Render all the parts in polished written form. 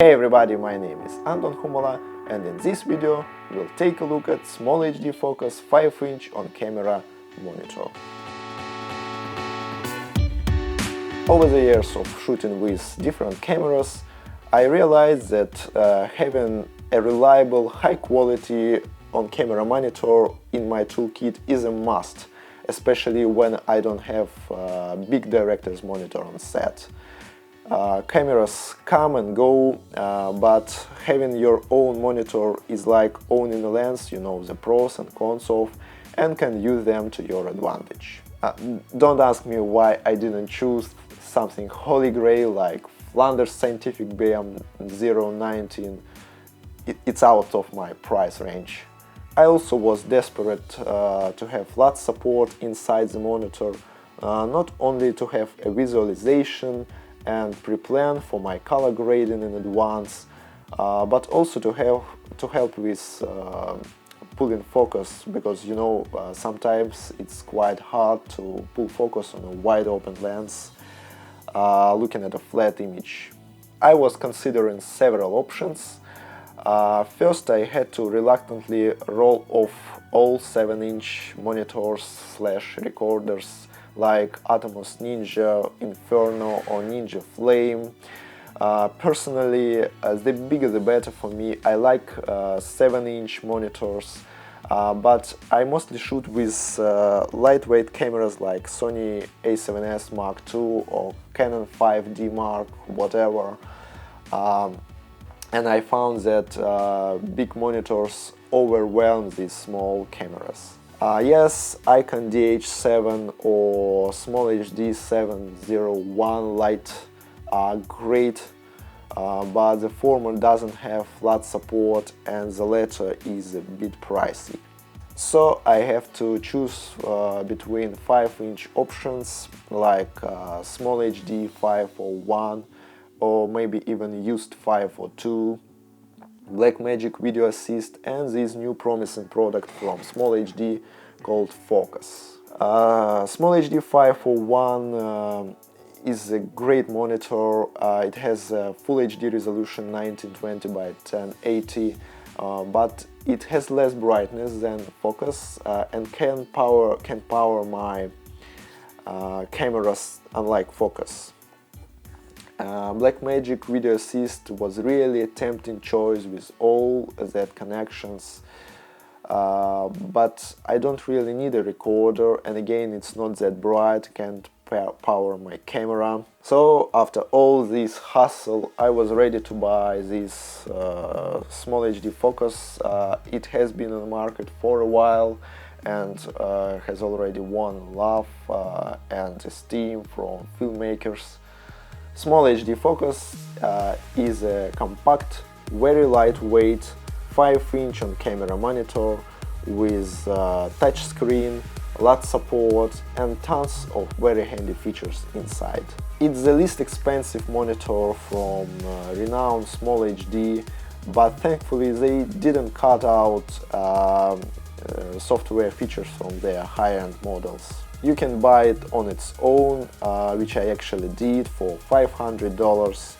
Hey everybody, my name is Anton, and in this video we'll take a look at SmallHD Focus 5-inch on-camera monitor. Over the years of shooting with different cameras, I realized that having a reliable, high-quality on-camera monitor in my toolkit is a must, especially when I don't have a big director's monitor on set. Cameras come and go, but having your own monitor is like owning a lens. You know the pros and cons of, and can use them to your advantage. Don't ask me why I didn't choose something holy grail like Flanders Scientific BM019. It's out of my price range. I also was desperate to have LUT support inside the monitor, not only to have a visualization and pre-plan for my color grading in advance, but also to help with pulling focus, because you know sometimes it's quite hard to pull focus on a wide open lens looking at a flat image. I was considering several options. First, I had to reluctantly roll off all 7-inch monitors / recorders like Atomos Ninja, Inferno or Ninja Flame. Personally, the bigger the better for me. I like 7-inch monitors, but I mostly shoot with lightweight cameras like Sony A7S Mark II or Canon 5D Mark, whatever. And I found that big monitors overwhelm these small cameras. Yes, Icon DH7 or SmallHD 701 Lite are great, but the former doesn't have LUT support and the latter is a bit pricey. So I have to choose between 5-inch options like SmallHD 501 or maybe even used 502. Blackmagic Video Assist and this new promising product from SmallHD called Focus. SmallHD 501 is a great monitor. It has a full HD resolution 1920 by 1080, but it has less brightness than Focus and can power my cameras, unlike Focus. Blackmagic Video Assist was really a tempting choice with all that connections, but I don't really need a recorder, and again it's not that bright, can't power my camera. So after all this hustle, I was ready to buy this SmallHD Focus. It has been on the market for a while and has already won love and esteem from filmmakers. SmallHD Focus is a compact, very lightweight 5-inch on-camera monitor with touchscreen, LUT support and tons of very handy features inside. It's the least expensive monitor from renowned SmallHD, but thankfully they didn't cut out software features from their high-end models. You can buy it on its own, which I actually did for $500,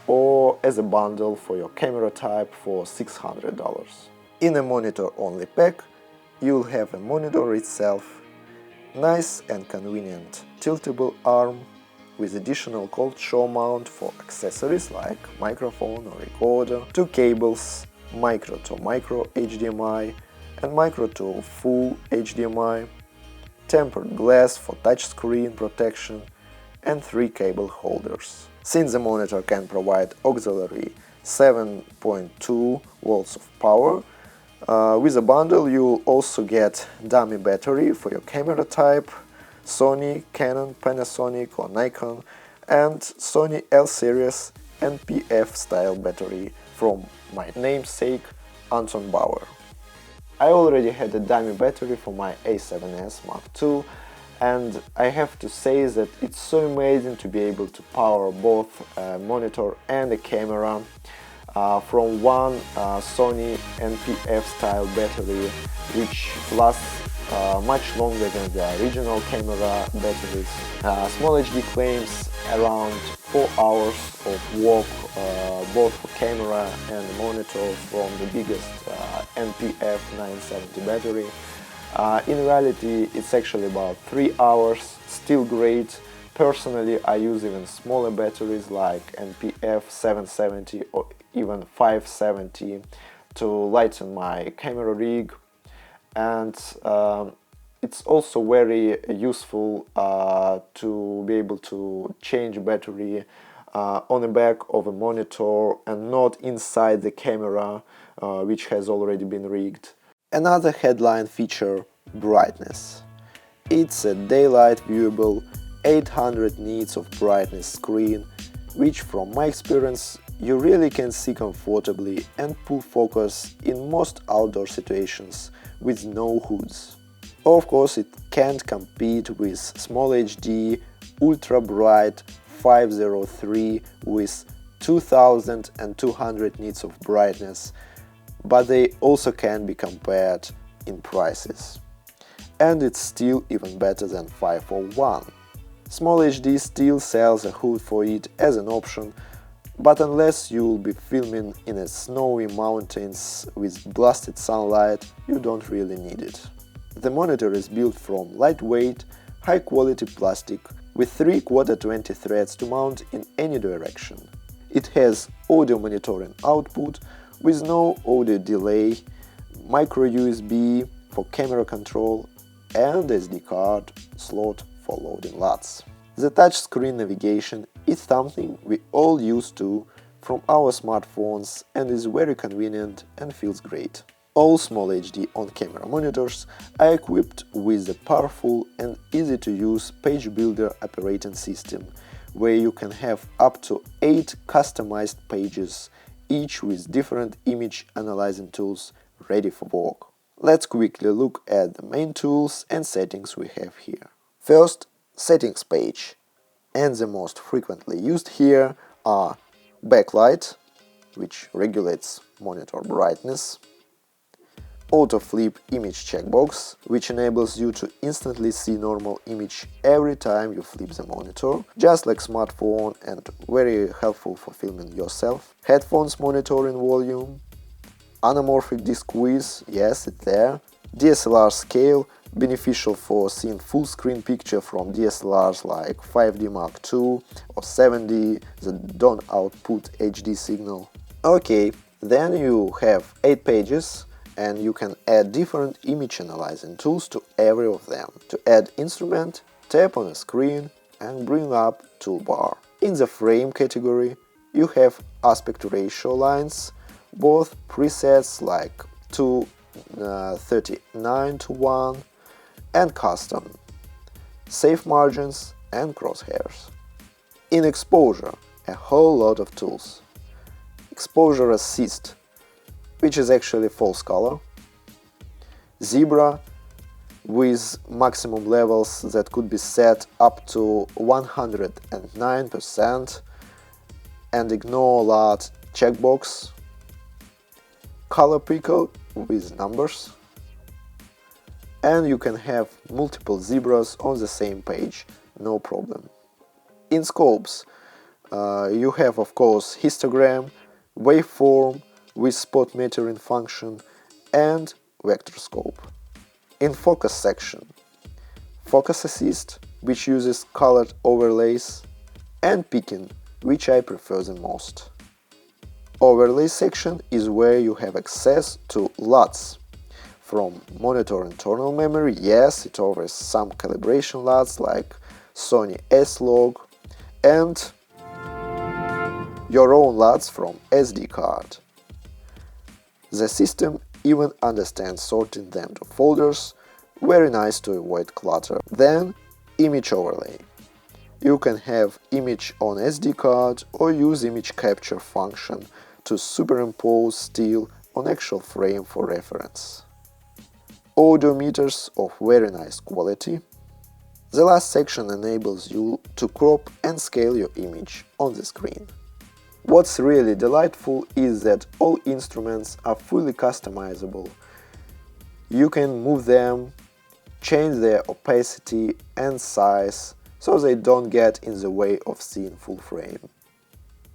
or as a bundle for your camera type for $600. In a monitor-only pack, you'll have a monitor itself, nice and convenient tiltable arm with additional cold show mount for accessories like microphone or recorder, 2 cables, micro to micro HDMI and micro to full HDMI, tempered glass for touchscreen protection and 3 cable holders. Since the monitor can provide auxiliary 7.2 volts of power, with a bundle you'll also get dummy battery for your camera type, Sony, Canon, Panasonic or Nikon, and Sony L-series NPF style battery from my namesake Anton. I already had a dummy battery for my A7S Mark II, and I have to say that it's so amazing to be able to power both a monitor and a camera. from one Sony NPF style battery, which lasts much longer than the original camera batteries. SmallHD claims around 4 hours of work both for camera and monitor from the biggest NPF 970 battery. In reality, it's actually about 3 hours, still great. Personally, I use even smaller batteries like NPF 770 or even 570 to lighten my camera rig, and it's also very useful to be able to change battery on the back of a monitor and not inside the camera, which has already been rigged. Another headline feature: brightness. It's a daylight viewable 800 nits of brightness screen, which from my experience you really can see comfortably and pull focus in most outdoor situations with no hoods. Of course, it can't compete with SmallHD Ultra Bright 503 with 2200 nits of brightness, but they also can be compared in prices. And it's still even better than 501. SmallHD still sells a hood for it as an option, but unless you'll be filming in a snowy mountains with blasted sunlight, you don't really need it. The monitor is built from lightweight, high-quality plastic with 3/4 20 threads to mount in any direction. It has audio monitoring output with no audio delay, micro USB for camera control, and SD card slot for loading LUTs. The touchscreen navigation is something we all used to from our smartphones and is very convenient and feels great. All SmallHD on-camera monitors are equipped with a powerful and easy-to-use page builder operating system, where you can have up to 8 customized pages, each with different image analyzing tools ready for work. Let's quickly look at the main tools and settings we have here. First, settings page, and the most frequently used here are backlight, which regulates monitor brightness, auto flip image checkbox, which enables you to instantly see normal image every time you flip the monitor, just like smartphone and very helpful for filming yourself, headphones monitoring volume, anamorphic disk width, yes, it's there, DSLR scale, beneficial for seeing full screen picture from DSLRs like 5D Mark II or 7D that don't output HD signal. Okay, then you have 8 pages and you can add different image analyzing tools to every of them. To add instrument, tap on a screen and bring up toolbar. In the frame category, you have aspect ratio lines, both presets like 2:39:1 and custom, safe margins and crosshairs. In exposure, a whole lot of tools. Exposure assist, which is actually false color, zebra with maximum levels that could be set up to 109%, and ignore LUT checkbox, color picker with numbers, and you can have multiple zebras on the same page, no problem. In scopes, you have of course histogram, waveform with spot metering function, and vector scope. In focus section, focus assist, which uses colored overlays, and picking, which I prefer the most. Overlay section is where you have access to LUTs. From monitor internal memory, yes, it offers some calibration LUTs like Sony S-Log, and your own LUTs from SD card. The system even understands sorting them to folders, very nice to avoid clutter. Then, image overlay. You can have image on SD card or use image capture function to superimpose still on actual frame for reference. Audio meters of very nice quality. The last section enables you to crop and scale your image on the screen. What's really delightful is that all instruments are fully customizable. You can move them, change their opacity and size so they don't get in the way of seeing full frame.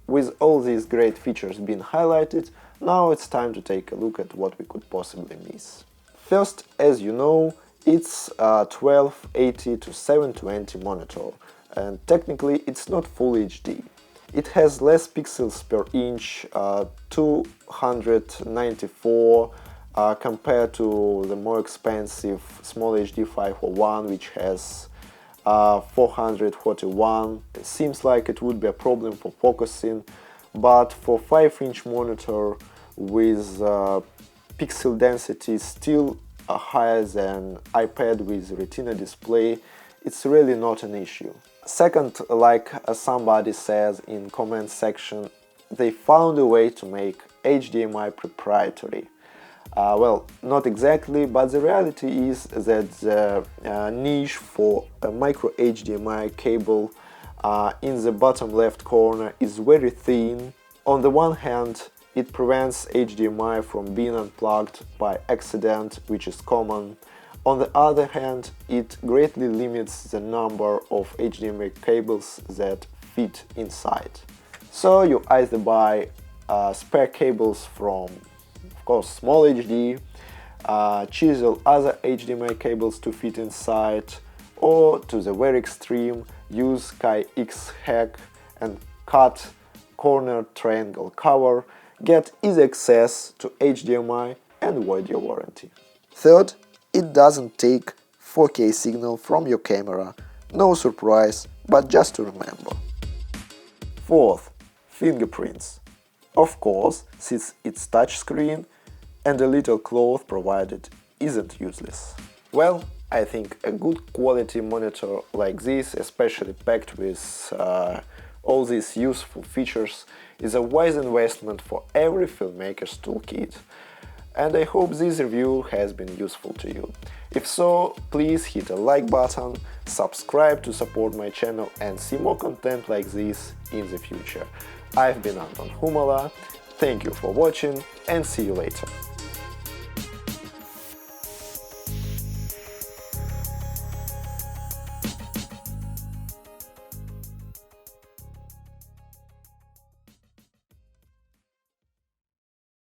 With all these great features being highlighted, now it's time to take a look at what we could possibly miss. First, as you know, it's a 1280 to 720 monitor, and technically it's not full HD. It has less pixels per inch, 294 compared to the more expensive SmallHD 501, which has 441. It seems like it would be a problem for focusing, but for 5-inch monitor with pixel density still higher than iPad with Retina display, it's really not an issue. Second, like somebody says in comment section, they found a way to make HDMI proprietary. Well, not exactly, but the reality is that the niche for a micro HDMI cable in the bottom left corner is very thin. On the one hand, it prevents HDMI from being unplugged by accident, which is common. On the other hand, it greatly limits the number of HDMI cables that fit inside. So you either buy spare cables from, of course, SmallHD, chisel other HDMI cables to fit inside, or to the very extreme, use KX hack and cut corner triangle cover, get easy access to HDMI and avoid your warranty. Third, it doesn't take 4K signal from your camera, no surprise, but just to remember. Fourth, fingerprints. Of course, since it's touchscreen and a little cloth provided isn't useless. Well, I think a good quality monitor like this, especially packed with all these useful features, is a wise investment for every filmmaker's toolkit. And I hope this review has been useful to you. If so, please hit a like button, subscribe to support my channel and see more content like this in the future. I've been Anton, thank you for watching and see you later.